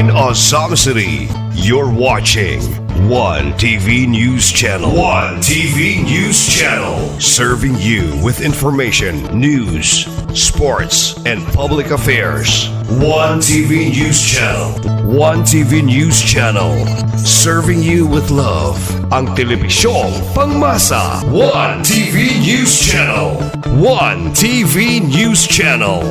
in Azam City. You're watching One TV News Channel. One TV News Channel. Serving you with information, news, sports, and public affairs. One TV News Channel. One TV News Channel. Serving you with love. Ang telebisyong pangmasa. One TV News Channel. One TV News Channel.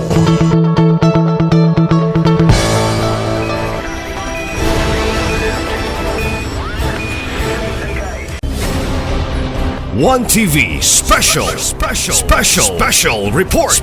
One TV special report.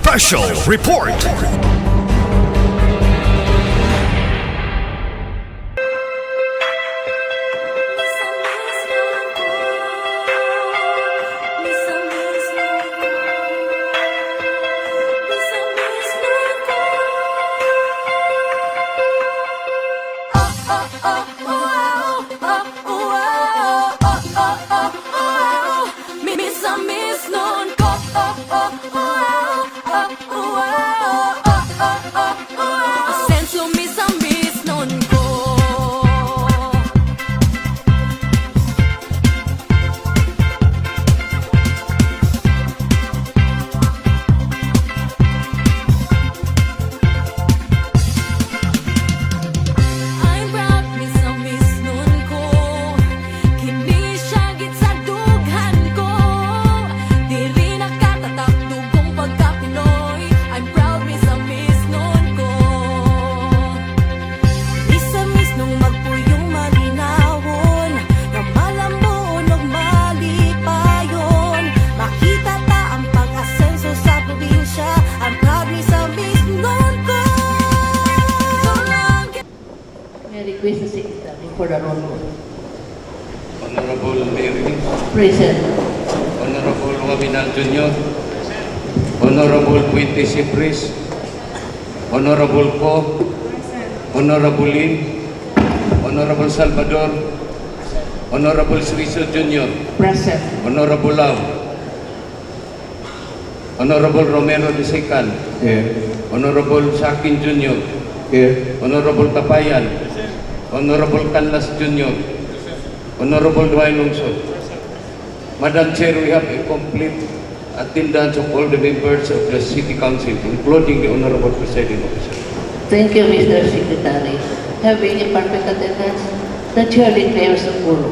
Request the Secretary for the roll call. Honorable Mary, Present. Honorable Wabinal Jr., Honorable Puente Cipres, Honorable Co, Honorable Lin, Honorable Salvador, Honorable Suizo Jr., Present. Honorable Lau, Honorable Romero de Secan, Honorable Sakin Jr., Honorable Tapayan, Honorable Canlas Jr., Honorable Dwayne Longso. Madam Chair, we have a complete attendance of all the members of the City Council, including the Honorable Presiding Officer. Thank you, Mr. Secretary. Having a perfect attendance, the Chair declares a quorum.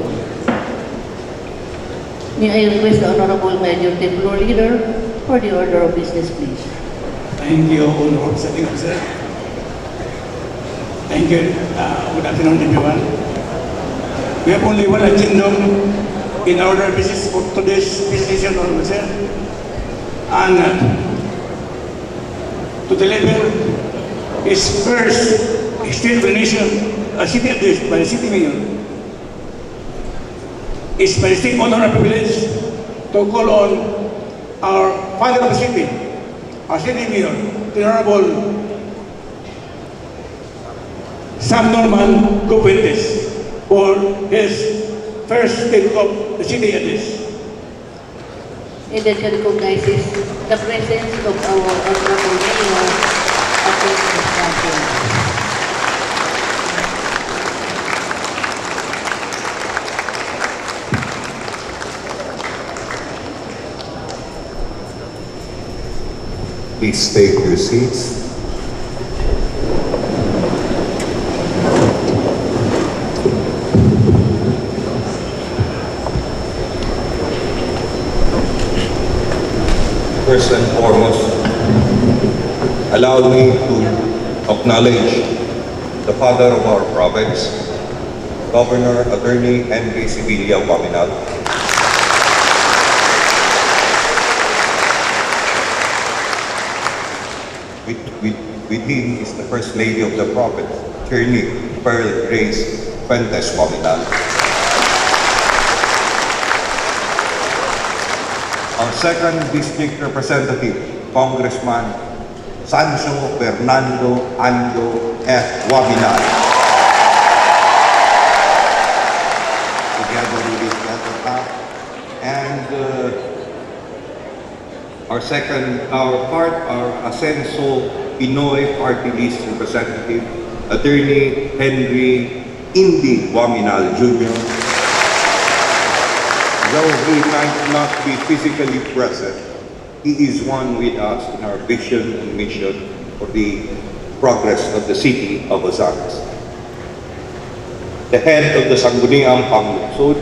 May I request the Honorable Majority Floor Leader for the order of business, please. Thank you, Honorable Presiding Officer. Thank you. Good afternoon, everyone. We have only one agenda in our business for today's business session, Honorable Sir. And to deliver his first state of the nation, a city address by the city mayor. It's my distinct honor and privilege to call on our father of the city, our city mayor, the Honorable Sam Norman Copuentes, for his first state of the city address. And then recognizes the presence of our Honorable Mayor at the Council. Please take your seats. First and foremost, allow me to acknowledge the father of our province, Governor Attorney Henry Sibilia Paminal. With him is the First Lady of the province, Shirley Pearl Grace Fuentes Paminal. Our second district representative, Congressman Sancho Fernando Ando F. Wabinal. Together with his brother Pat, and our Asenso Pinoy Party List representative, Attorney Henry Indy Waminal Jr. Though he might not be physically present, he is one with us in our vision and mission for the progress of the city of Ozamis. The head of the Sangguniang Panglungsod,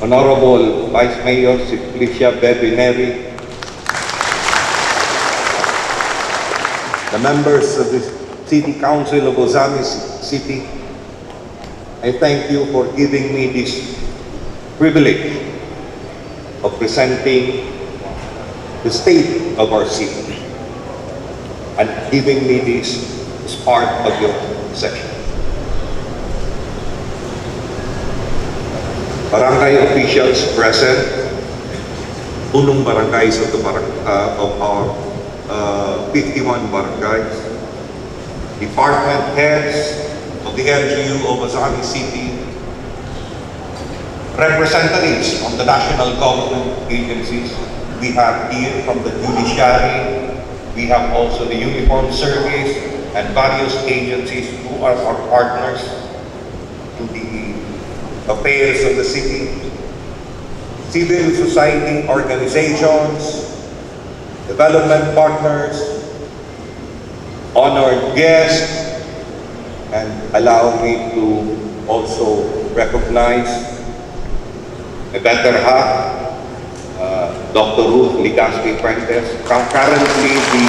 Honorable Vice Mayor Simplicia Bebineri, the members of the City Council of Ozamis City, I thank you for giving me this privilege of presenting the state of our city and giving me this as part of your session. Barangay officials present, punong barangays of our 51 barangays, department heads of the LGU of Ozamis City, representatives from the national government agencies. We have here from the judiciary, we have also the uniform service and various agencies who are our partners in the affairs of the city, civil society organizations, development partners, honored guests, and allow me to also recognize a better half, Dr. Ruth Ligaspi Fuentes, currently the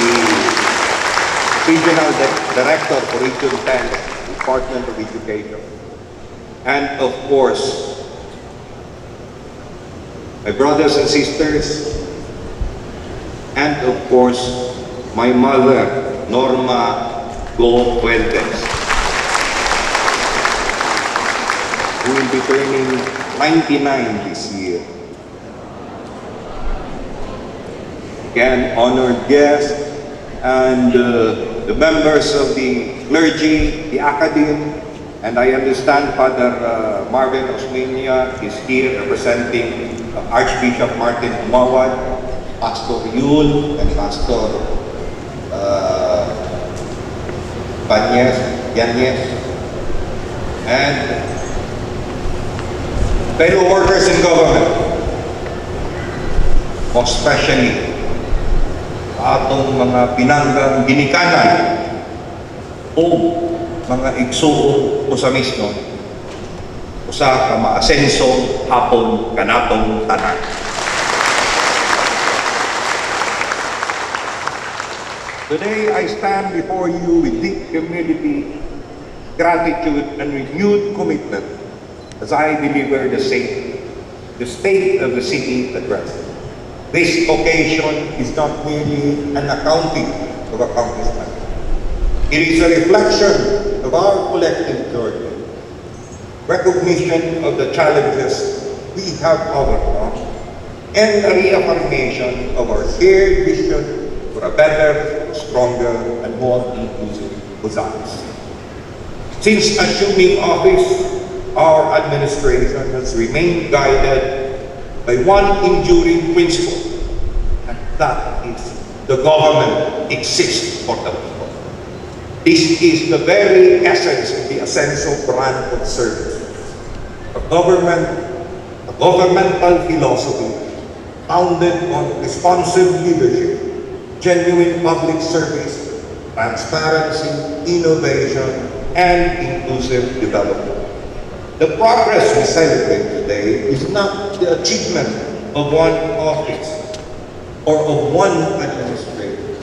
Regional Director for Region 10, Department of Education. And of course, my brothers and sisters, and of course, my mother, Norma Go Fuentes, who will be turning 99 this year. Again, honored guests and the members of the clergy, the academe, and I understand Father Marvin Osmeña is here representing Archbishop Martin Umawad, Pastor Yul, and Pastor Yanez, and fellow workers in government, most especially atong mga pinanggang ginikanan o mga igsuong Ozamisnon, usa ka maasenso hapon kanatong tanan. Today, I stand before you with deep humility, gratitude, and renewed commitment as I deliver the state of the city address. This occasion is not merely an accounting of accomplishment. It is a reflection of our collective journey, recognition of the challenges we have overcome, and a reaffirmation of our shared vision for a better, stronger, and more inclusive Ozamis. Since assuming office, our administration has remained guided by one enduring principle, and that is the government exists for the people. This is the very essence of the Ascenso brand of service. A governmental philosophy founded on responsive leadership, genuine public service, transparency, innovation, and inclusive development. The progress we celebrate today is not the achievement of one office or of one administrator.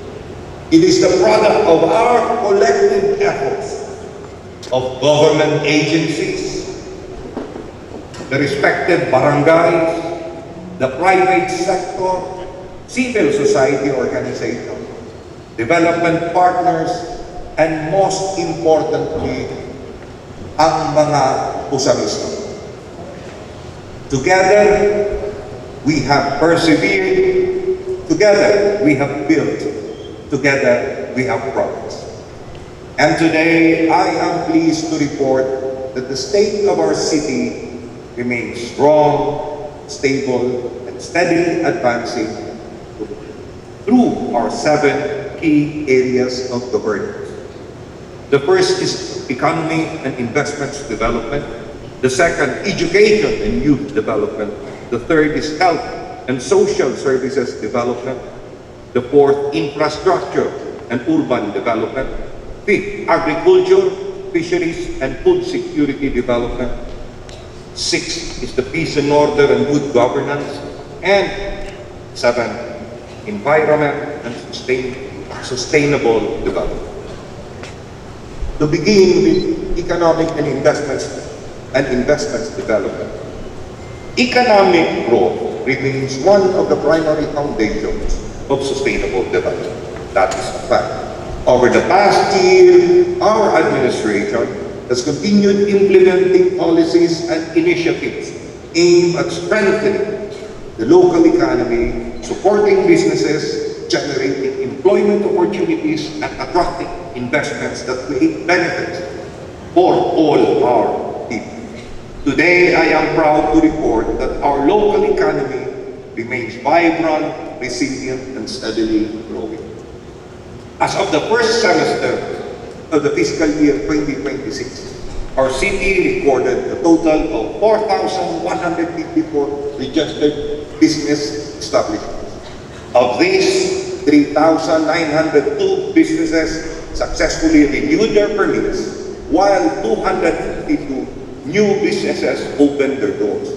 It is the product of our collective efforts of government agencies, the respective barangays, the private sector, civil society organizations, development partners, and most importantly, ang mga Ozamisnon. Together, we have persevered. Together, we have built. Together, we have progressed. And today, I am pleased to report that the state of our city remains strong, stable, and steadily advancing through our 7 key areas of governance. The first is economy and investments development. The second, education and youth development. The third is health and social services development. The fourth, infrastructure and urban development. Fifth, agriculture, fisheries, and food security development. Sixth is the peace and order and good governance. And seven, environment and sustainable development. To begin with economic and investments development. Economic growth remains one of the primary foundations of sustainable development. That is a fact. Over the past year, our administration has continued implementing policies and initiatives aimed at strengthening the local economy, supporting businesses, generating employment opportunities, and attracting investments that create benefits for all our people. Today, I am proud to report that our local economy remains vibrant, resilient, and steadily growing. As of the first semester of the fiscal year 2026, our city recorded a total of 4,154 registered business establishments. Of these, 3,902 businesses successfully renewed their permits, while 252 new businesses opened their doors.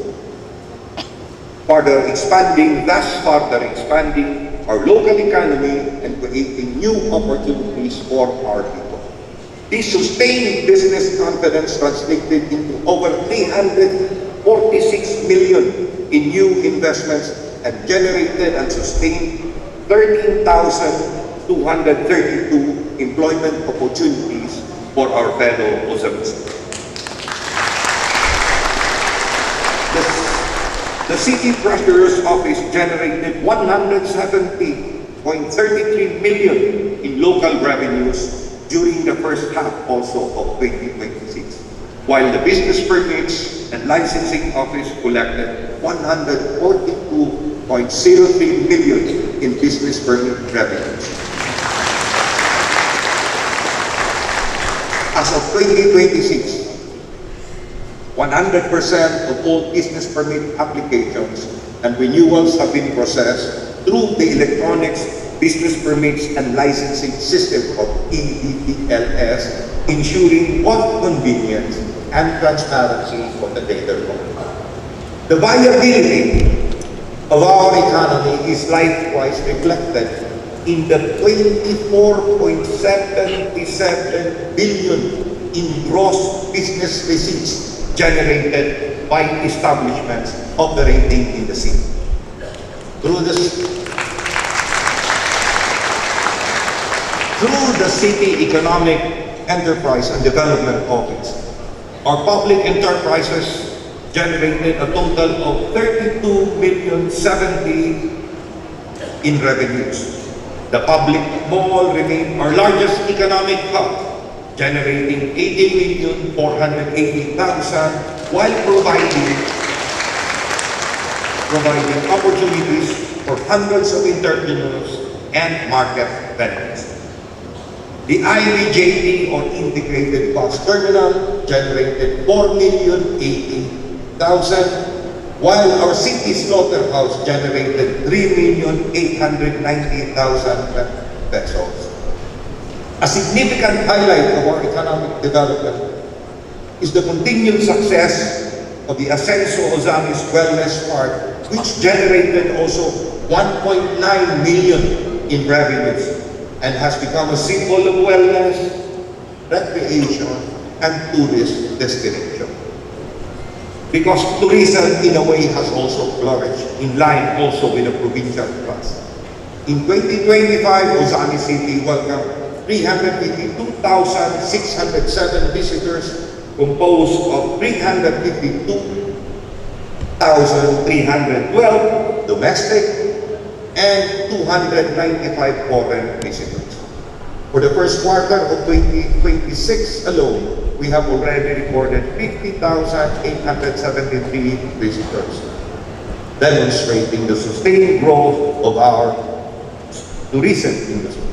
Further expanding our local economy and creating new opportunities for our people. This sustained business confidence translated into over 346 million in new investments and generated and sustained 13,232 employment opportunities for our fellow Ozambians. The City Treasurer's Office generated 170.33 million in local revenues during the first half also of 2026, while the Business Permits and Licensing Office collected 142.03 million in business permit revenues. As of 2026, 100% of all business permit applications and renewals have been processed through the Electronic Business Permits and Licensing System of EBPLS, ensuring both convenience and transparency for the data flow. The viability of our economy is likewise reflected in the 24.77 billion in gross business receipts generated by establishments operating in the city. Through the City Economic Enterprise and Development Office, our public enterprises generated a total of 32,070,000 in revenues. The public mall remained our largest economic hub, generating 80,480,000 while providing opportunities for hundreds of entrepreneurs and market vendors. The IBJT, or Integrated Bus Terminal, generated 4,080,000, while our city slaughterhouse generated 3,890,000 pesos. A significant highlight of our economic development is the continued success of the Ascenso Ozamis Wellness Park, which generated also 1.9 million in revenues and has become a symbol of wellness, recreation, and tourist destination. Because tourism in a way has also flourished, in line also with the provincial trust. In 2025, Ozami City welcomed 352,607 visitors, composed of 352,312 domestic and 295 foreign visitors. For the first quarter of 2026 alone, we have already recorded 50,873 visitors, demonstrating the sustained growth of our tourism industry.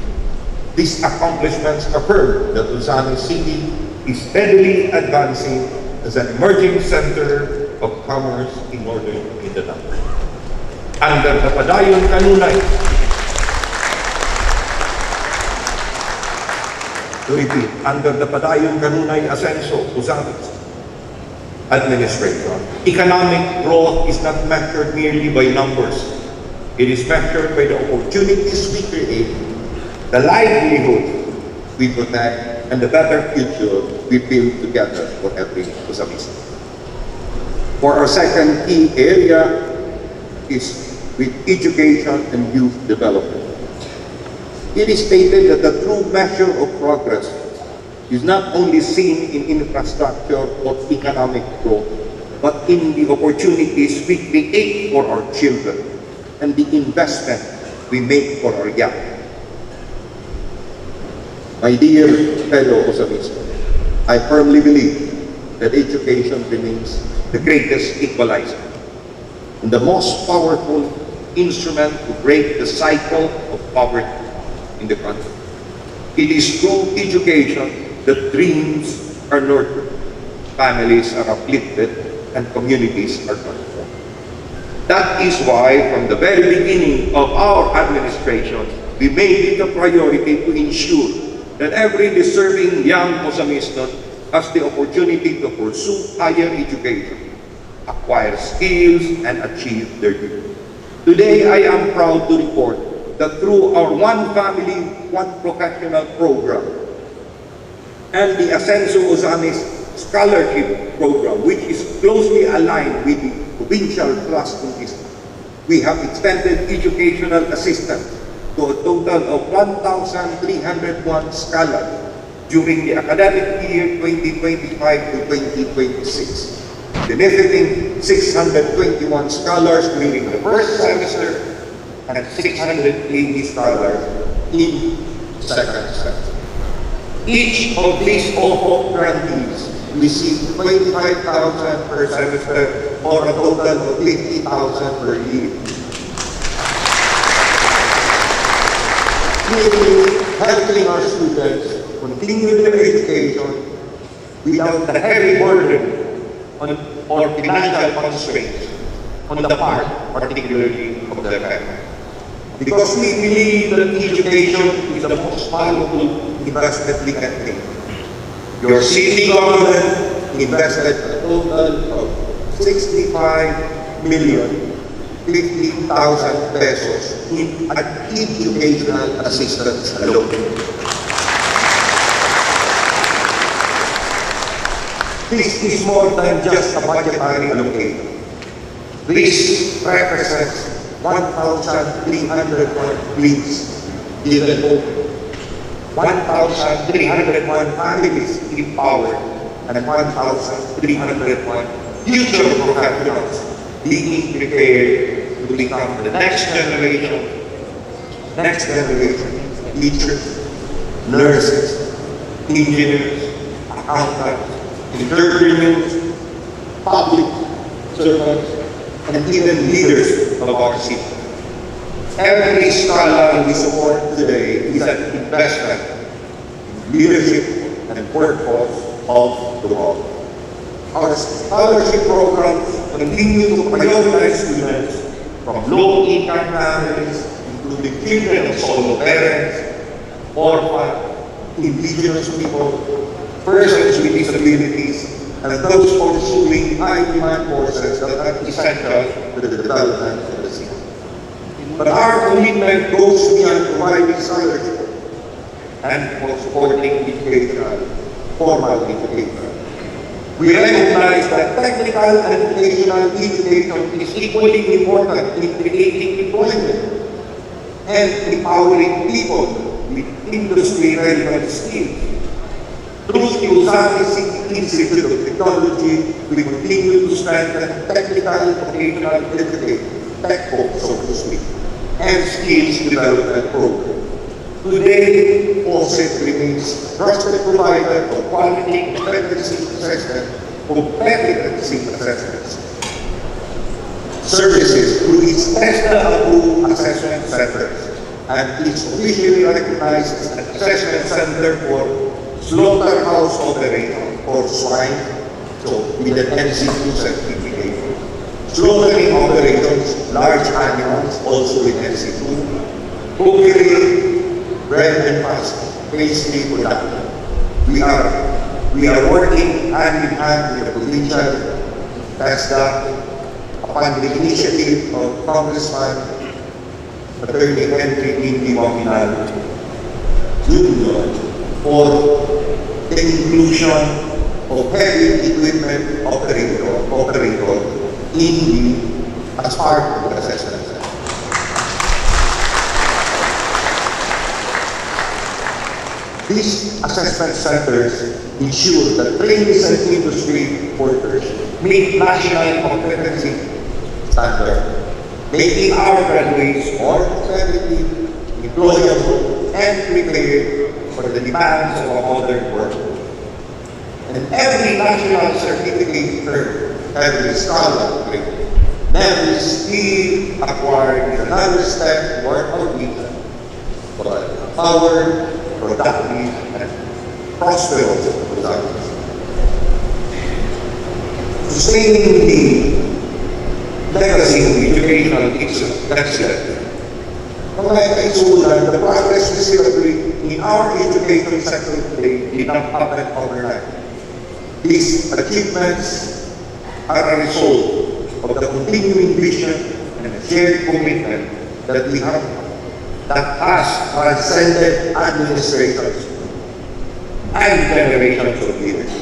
These accomplishments affirm that Luzon City is steadily advancing as an emerging center of commerce in northern Mindanao. Under the Padayon Kanunay, under the Padayon Kanunay Ascenso Usamis administration, economic growth is not measured merely by numbers. It is measured by the opportunities we create, the livelihood we protect, and the better future we build together for every Usamis. For our second key area is with education and youth development. It is stated that the true measure of progress is not only seen in infrastructure or economic growth, but in the opportunities we create for our children and the investment we make for our young. My dear fellow Usamis, I firmly believe that education remains the greatest equalizer and the most powerful instrument to break the cycle of poverty in the country. It is through education that dreams are nurtured, families are uplifted, and communities are transformed. That is why, from the very beginning of our administration, we made it a priority to ensure that every deserving young Usamisnon has the opportunity to pursue higher education, acquire skills, and achieve their dreams. Today, I am proud to report that through our One Family, One Professional program and the Ascenso Usamis Scholarship Program, which is closely aligned with the Provincial Classroom System, we have extended educational assistance to a total of 1,301 scholars during the academic year 2025 to 2026, benefiting 621 scholars during the first semester and 680 scholars in the second semester. Each of these OHO grantees received 25,000 per semester or a total of 50,000 per year. Clearly helping our students continue their education without the heavy burden or financial constraints on the part, particularly of their parents. Because we believe that education is the most valuable investment we can make. Your city government invested a total of 65,050,000 pesos in educational assistance alone. This is more than just a budgetary allocation. This represents 1,301 dreams given hope, 1,301 families empowered, and 1,301 future professionals being prepared to become the next generation teachers, nurses, engineers, accountants, entrepreneurs, public servants, and even leaders of our city. Every scholar we support today is an investment in leadership and workforce of the world. Our scholarship programs continue to prioritize students from low-income families, including children of solo parents, orphans, indigenous people, persons with disabilities, and those pursuing high-demand courses that are essential to the development of the city. But our commitment goes beyond providing scholarship and for supporting education, formal education. We recognize that technical and vocational education is equally important in creating employment and empowering people with industry-relevant skills. Through the Usamis City Institute of Technology, we continue to strengthen technical vocational education, TechVoc, so to speak, and skills development program. Today, OSET remains trusted provider of quality competency assessments services through its TESDA-approved assessment centers, and is officially recognized as an assessment center for slaughterhouse operation for swine, so with an NC2 certificate. Slaughtering operations, large animals, also with NC2, cookery, bread and pastry production. We are working hand in hand with the provincial TESDA upon the initiative of Congressman Attorney Henry Indy Waminal Jr. for the inclusion of heavy equipment operator as part of the assessment center. These assessment centers ensure that trainees and industry workers meet national competency standard, making our graduates more competitive, employable, and prepared for the demands of a modern world. And every national certificate earned, every scholar every skill acquired is another step toward our vision for our productive and prosperous society. Sustaining the legacy of educational excellence. Mga kaisulan, the progress we celebrate in our education sector today did not happen overnight. These achievements are a result of the continuing vision and shared commitment that we have that has transcended administrations and generations of leaders.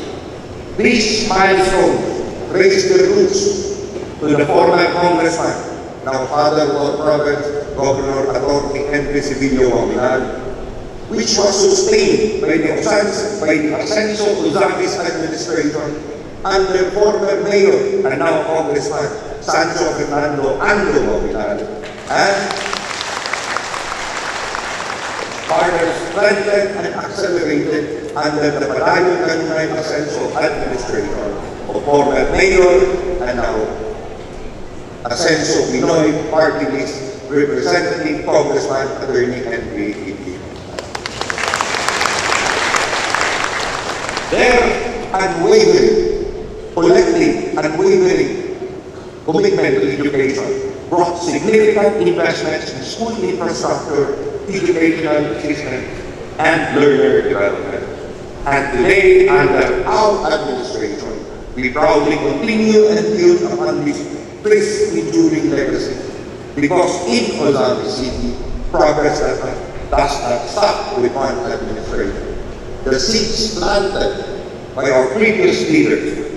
These milestones raise the roots to the former congressman, now father of our province, Governor Atty. Henry Sibilio Waminal, which was sustained by the Ascenso Uzamis administration under former mayor and now congressman Sancho Fernando Ando Waminal, and further strengthened and accelerated under the Palayon Kanunay Ascenso administration of former mayor and now Ascenso Pinoy Party List Representative Congressman Attorney Henry Indy. Their unwavering, collective, unwavering commitment to education brought significant investments in school infrastructure, educational system, and learner development. And today, under our administration, we proudly continue and build upon this enduring legacy. Because in Ozamis City, progress does not stop with one administration. The seeds planted by our previous leaders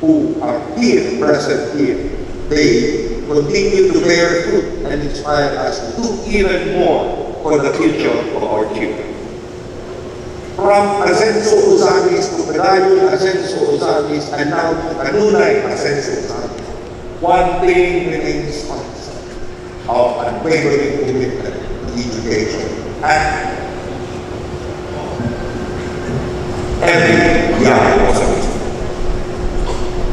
who are here, present here, they continue to bear fruit and inspire us to do even more for the future of our children. From Ascenso Uzamis to Palayon Ascenso Uzamis and now to Kanunay Ascenso Uzamis, one thing remains constant: our unwavering commitment to education and every young Uzamis.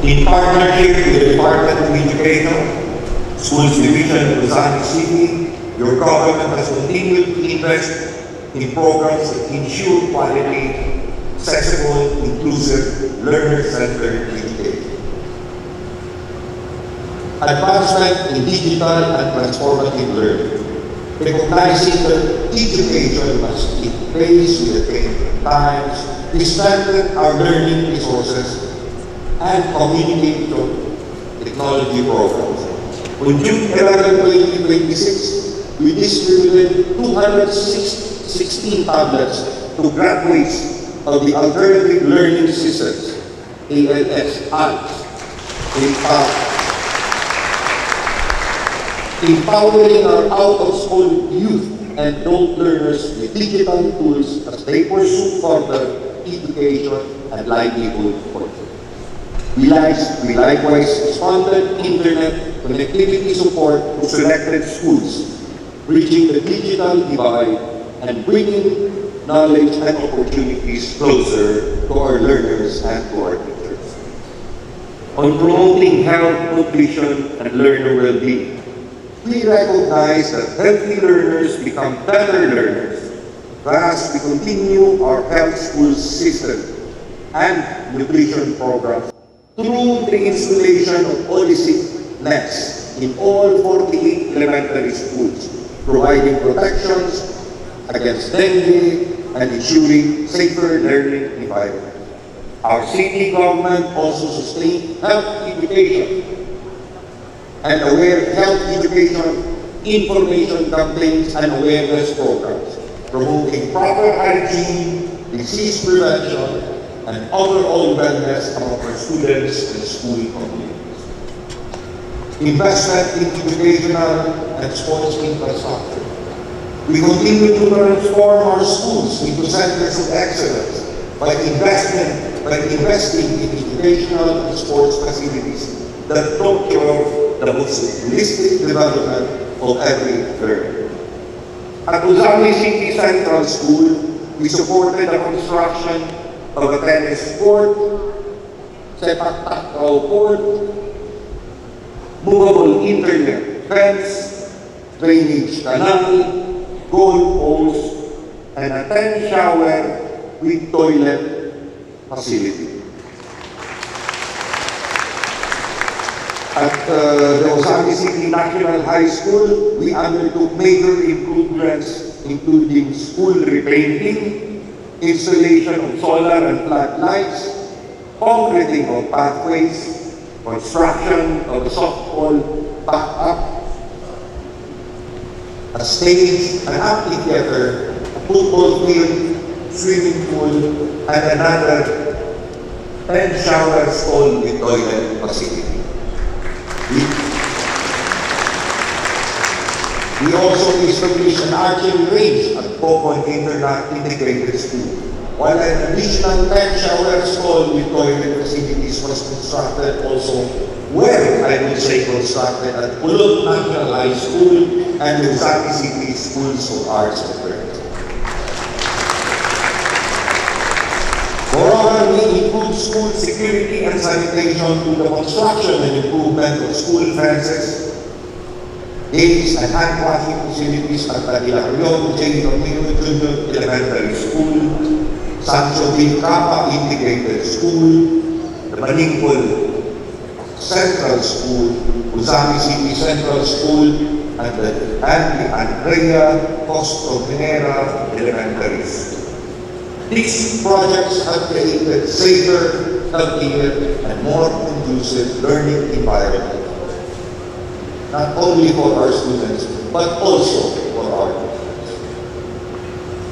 In partnership with the Department of Education, Schools Division of Uzamis City, your government has continued to invest in programs that ensure quality, accessible, inclusive, learner-centered education. Advancement in digital and transformative learning, recognizing that education must keep pace with the changing times, we strengthen our learning resources and communication technology programs. On June 11, 2026, we distributed 216 tablets to graduates of the Alternative Learning Systems, ALS, empowering our out-of-school youth and adult learners with digital tools as they pursue further education and livelihood. We likewise expanded internet connectivity support to selected schools, bridging the digital divide and bringing knowledge and opportunities closer to our learners and to our teachers. On promoting health, nutrition, and learner well-being, We recognize that healthy learners become better learners. Thus, we continue our health school system and nutrition programs through the installation of holistic nets in all 48 elementary schools, providing protections against dengue and ensuring safer learning environment. Our city government also sustained health education and aware health education, information campaigns, and awareness programs, promoting proper hygiene, disease prevention, and overall wellness among our students and school communities. Investment in educational and sports infrastructure. We continue to transform our schools into centers of excellence by investing in educational and sports facilities that nurture the most holistic development of every learner. At Uzami City Central School, we supported the construction of a tennis court, sepak takraw court, movable internet fence, drainage canal, goal post, and a 10 shower with toilet facility. At the Osami City National High School, we undertook major improvements including school repainting, installation of solar and floodlights, concreting of pathways, construction of a softball backup, a stage, an amphitheater, a football field, swimming pool, and another 10 shower stall with toilet facility. We also established an archery range at Popon Integrated School, while an additional 10 shower stall with toilet facilities was constructed also, I would say constructed at Pulot National High School and the Uzami City Schools of Arts and Learning. Moreover, we improved school security and sanitation through the construction and improvement of school fences, gates and hand washing facilities at Tagilacrio J. Camino Junior Elementary School, Sancho D. Capa Integrated School, the Maningpol Central School, Uzami City Central School, and the Andrea Costro-Minera Elementary School. These projects have created safer, healthier, and more conducive learning environment, not only for our students, but also for our parents.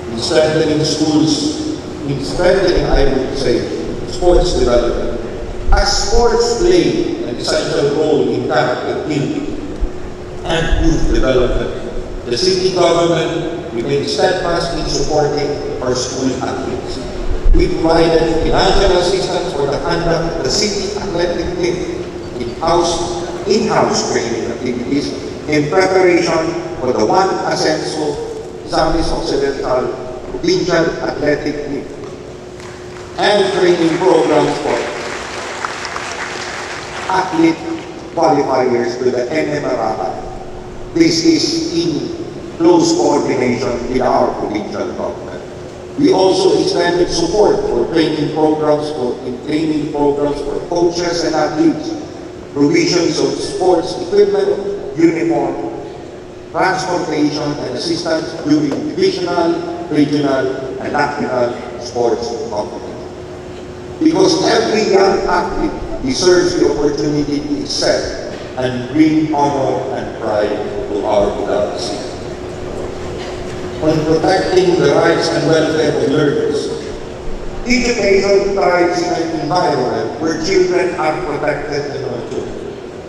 In strengthening schools, in strengthening, I would say, sports development, as sports play an essential role in character building and youth development, the city government remains steadfast in supporting our school athletes. We provided financial assistance for the conduct of the city athletic team, in-house training activities in preparation for the One Ascenso Zamis Occidental Provincial Athletic Team and training programs for athlete qualifiers to the NMRA. This is in close coordination with our provincial government. We also extended support for training programs for coaches and athletes, provisions of sports equipment, uniform, transportation, and assistance during divisional, regional, and national sports competitions. Because every young athlete deserves the opportunity to excel and bring honor and pride to our beloved city. On protecting the rights and welfare of learners, education thrives in an environment where children are protected and nurtured.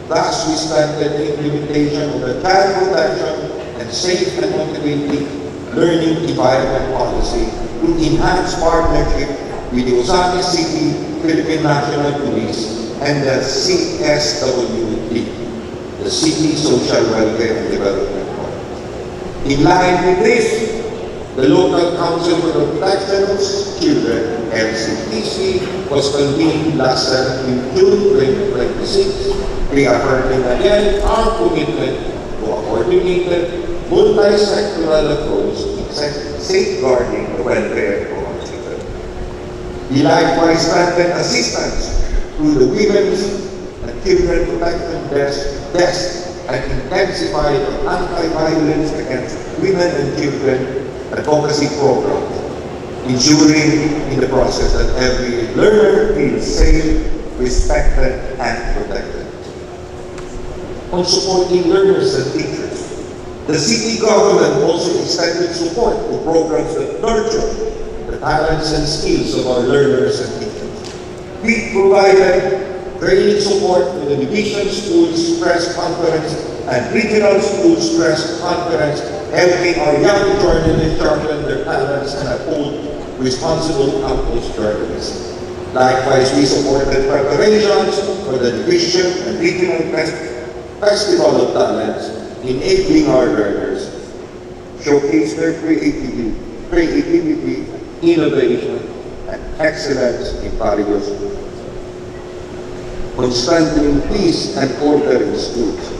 Thus, we strengthen the implementation of the Child Protection and Safe and Motivating Learning Environment Policy through enhanced partnership with the Osami City Philippine National Police and the CSWD, the City Social Welfare and Development Board. In line with this, the Local Council for the Protection of Children, LCPC, was convened last June 2026, reaffirming again our commitment to a coordinated, multi-sectoral approach in safeguarding the welfare of our children. We likewise strengthen assistance to the women's and children protection desk and intensify the anti-violence against women and children advocacy program, ensuring in the process that every learner feels safe, respected, and protected. On supporting learners and teachers, the city government also extended support to programs that nurture the talents and skills of our learners and teachers. We provided training support to the Division School Stress Conference and Regional School Stress Conference, helping our young journalists sharpen their talents and uphold responsible campus journalism. Likewise, we supported preparations for the Division and Regional Festival of Talents, enabling our learners showcase their creativity, innovation, and excellence in various fields. On strengthening peace and order in schools,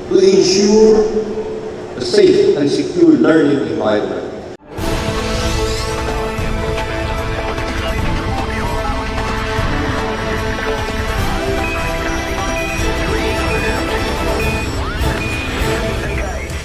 to ensure a safe and secure learning environment,